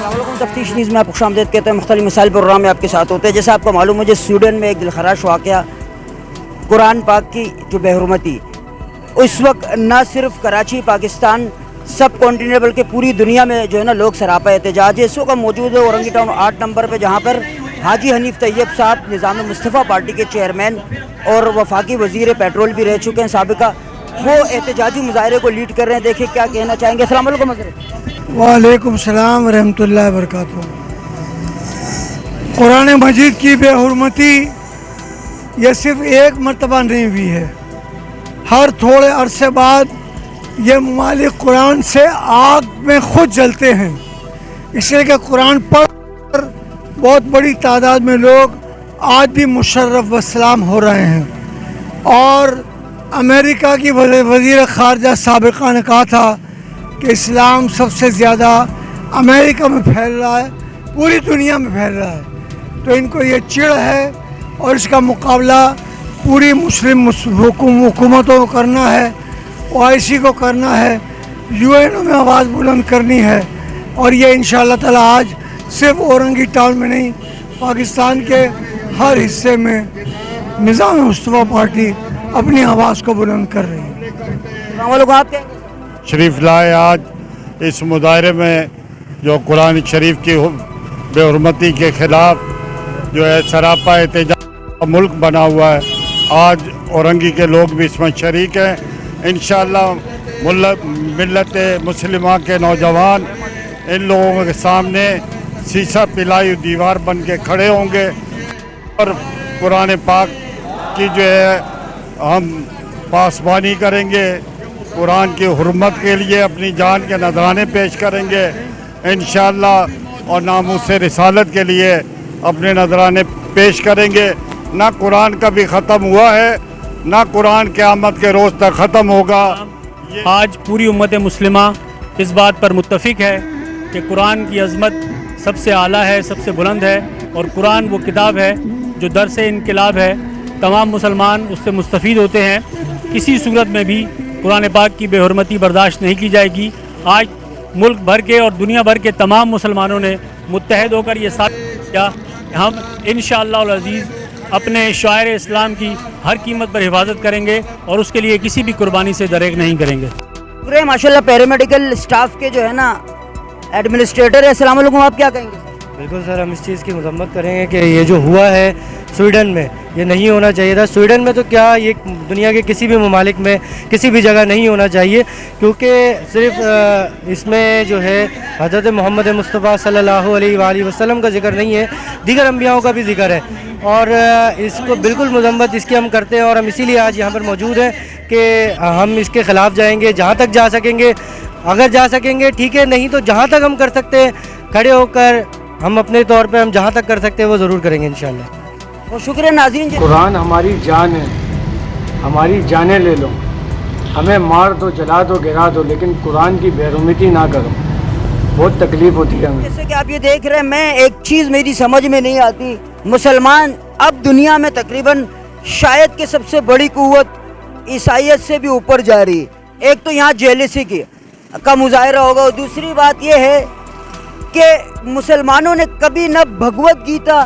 السلام علیکم تفتیش نیوز میں آپ کو خوشامدید کہتے ہیں. مختلف مسائل پروگرام میں آپ کے ساتھ ہوتے ہیں. جیسا آپ کو معلوم مجھے سویڈن میں ایک دلخراش واقعہ قرآن پاک کی جو بے حرمتی اس وقت نہ صرف کراچی پاکستان سب کانٹیننٹ بلکہ پوری دنیا میں جو ہے نا لوگ سراپا احتجاج ہے. اس وقت موجود ہے اورنگی ٹاؤن 8 نمبر پہ جہاں پر حاجی حنیف طیب صاحب نظام مصطفیٰ پارٹی کے چیئرمین اور وفاقی وزیر پیٹرول بھی رہ چکے ہیں سابقہ. وہ احتجاجی مظاہرے کو لیڈ کر رہے ہیں. دیکھیں کیا کہنا چاہیں گے. السلام علیکم حضرت. وعلیکم السلام ورحمۃ اللہ وبرکاتہ. قرآن مجید کی بے حرمتی یہ صرف ایک مرتبہ نہیں ہوئی ہے. ہر تھوڑے عرصے بعد یہ ممالک قرآن سے آگ میں خود جلتے ہیں. اس لیے کہ قرآن پڑھ کر بہت بڑی تعداد میں لوگ آج بھی مشرف وسلام ہو رہے ہیں. اور امریکہ کی وزیر خارجہ سابقہ نے کہا تھا کہ اسلام سب سے زیادہ امریکہ میں پھیل رہا ہے, پوری دنیا میں پھیل رہا ہے. تو ان کو یہ چڑ ہے اور اس کا مقابلہ پوری مسلم حکومتوں کو کرنا ہے, OIC کو کرنا ہے, UN میں آواز بلند کرنی ہے. اور یہ انشاءاللہ تعالی آج صرف اورنگی ٹاؤن میں نہیں پاکستان کے ہر حصے میں نظام مصطفیٰ پارٹی اپنی آواز کو بلند کر رہی ہے. السلام علیکم. آپ کہیں گے شریف لائے آج اس مظاہرے میں جو قرآن شریف کی بے حرمتی کے خلاف جو ہے سراپا احتجاج ملک بنا ہوا ہے. آج اورنگی کے لوگ بھی اس میں شریک ہیں. انشاءاللہ ملت مسلمہ کے نوجوان ان لوگوں کے سامنے سیسا پلائی دیوار بن کے کھڑے ہوں گے اور قرآن پاک کی جو ہے ہم پاسبانی کریں گے. قرآن کی حرمت کے لیے اپنی جان کے نذرانے پیش کریں گے انشاءاللہ, اور ناموس رسالت کے لیے اپنے نذرانے پیش کریں گے. نہ قرآن کبھی ختم ہوا ہے نہ قرآن قیامت کے روز تک ختم ہوگا. آج پوری امت مسلمہ اس بات پر متفق ہے کہ قرآن کی عظمت سب سے اعلیٰ ہے, سب سے بلند ہے, اور قرآن وہ کتاب ہے جو درس انقلاب ہے. تمام مسلمان اس سے مستفید ہوتے ہیں. کسی صورت میں بھی قرآن پاک کی بے حرمتی برداشت نہیں کی جائے گی. آج ملک بھر کے اور دنیا بھر کے تمام مسلمانوں نے متحد ہو کر یہ ثابت کیا کہ ہم انشاءاللہ العزیز اپنے شاعر اسلام کی ہر قیمت پر حفاظت کریں گے اور اس کے لیے کسی بھی قربانی سے دریغ نہیں کریں گے. پورے ماشاءاللہ پیرامیڈیکل اسٹاف کے جو ہے نا ایڈمنسٹریٹر ہے. السلام علیکم. آپ کیا کہیں گے؟ بالکل سر, ہم اس چیز کی مذمت کریں گے کہ یہ جو ہوا ہے سویڈن میں یہ نہیں ہونا چاہیے تھا. سویڈن میں تو کیا یہ دنیا کے کسی بھی ممالک میں کسی بھی جگہ نہیں ہونا چاہیے, کیونکہ صرف اس میں جو ہے حضرت محمد مصطفیٰ صلی اللہ علیہ وآلہ وسلم کا ذکر نہیں ہے, دیگر انبیاءوں کا بھی ذکر ہے. اور اس کو بالکل مذمت اس کی ہم کرتے ہیں, اور ہم اسی لیے آج یہاں پر موجود ہیں کہ ہم اس کے خلاف جائیں گے جہاں تک جا سکیں گے. اگر جا سکیں گے ٹھیک ہے, نہیں تو جہاں تک ہم کر سکتے ہیں کھڑے ہو کر ہم اپنے طور پہ ہم جہاں تک کر سکتے ہیں وہ ضرور کریں گے انشاءاللہ. بہت شکریہ ناظرین. قرآن ہماری جان ہے, ہماری جانیں لے لو, ہمیں مار دو, جلا دو, گرا دو, لیکن قرآن کی بے حرمتی نہ کرو. بہت تکلیف ہوتی ہے ہمیں. جیسے کہ آپ یہ دیکھ رہے ہیں, میں ایک چیز میری سمجھ میں نہیں آتی, مسلمان اب دنیا میں تقریباً شاید کہ سب سے بڑی قوت عیسائیت سے بھی اوپر جا رہی ہے. ایک تو یہاں جیلیسی کا مظاہرہ ہوگا, دوسری بات یہ ہے کہ مسلمانوں نے کبھی نہ بھگوت گیتا,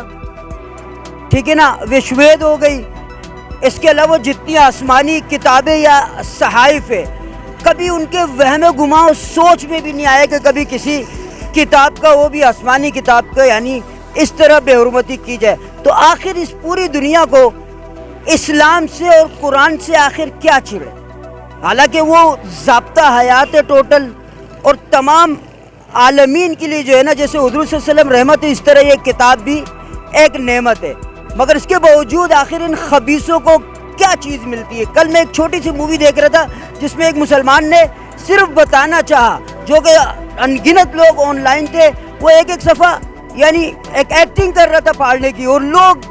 ٹھیک ہے نا, وشوید ہو گئی, اس کے علاوہ جتنی آسمانی کتابیں یا صحائف ہے کبھی ان کے وہم گماں سوچ میں بھی نہیں آیا کہ کبھی کسی کتاب کا, وہ بھی آسمانی کتاب کا, یعنی اس طرح بے حرمتی کی جائے. تو آخر اس پوری دنیا کو اسلام سے اور قرآن سے آخر کیا چڑھے؟ حالانکہ وہ ضابطہ حیات ہے ٹوٹل, اور تمام عالمین کے لیے جو ہے نا, جیسے حضور صلی اللہ علیہ وسلم رحمت ہے, اس طرح یہ کتاب بھی ایک نعمت ہے. مگر اس کے باوجود آخر ان خبیثوں کو کیا چیز ملتی ہے؟ کل میں ایک چھوٹی سی مووی دیکھ رہا تھا جس میں ایک مسلمان نے صرف بتانا چاہا, جو کہ ان گنت لوگ آن لائن تھے, وہ ایک صفحہ یعنی ایک ایکٹنگ کر رہا تھا پھاڑنے کی, اور لوگ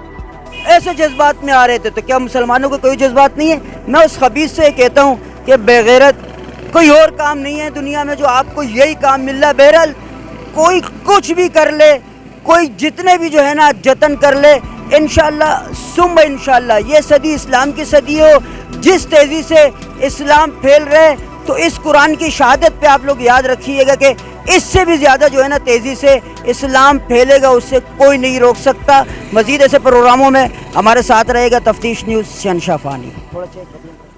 ایسے جذبات میں آ رہے تھے. تو کیا مسلمانوں کو کوئی جذبات نہیں ہے؟ میں اس خبیث سے کہتا ہوں کہ بے غیرت کوئی اور کام نہیں ہے دنیا میں جو آپ کو یہی کام مل رہا ہے. بہرحال کوئی کچھ بھی کر لے, کوئی جتنے بھی جو ہے نا جتن کر لے, انشاءاللہ ثم انشاءاللہ یہ صدی اسلام کی صدی ہو. جس تیزی سے اسلام پھیل رہے تو اس قرآن کی شہادت پہ آپ لوگ یاد رکھیے گا کہ اس سے بھی زیادہ جو ہے نا تیزی سے اسلام پھیلے گا, اس سے کوئی نہیں روک سکتا. مزید ایسے پروگراموں میں ہمارے ساتھ رہے گا تفتیش نیوز شہنشاہ فانی. تھوڑا چیک کر لیں.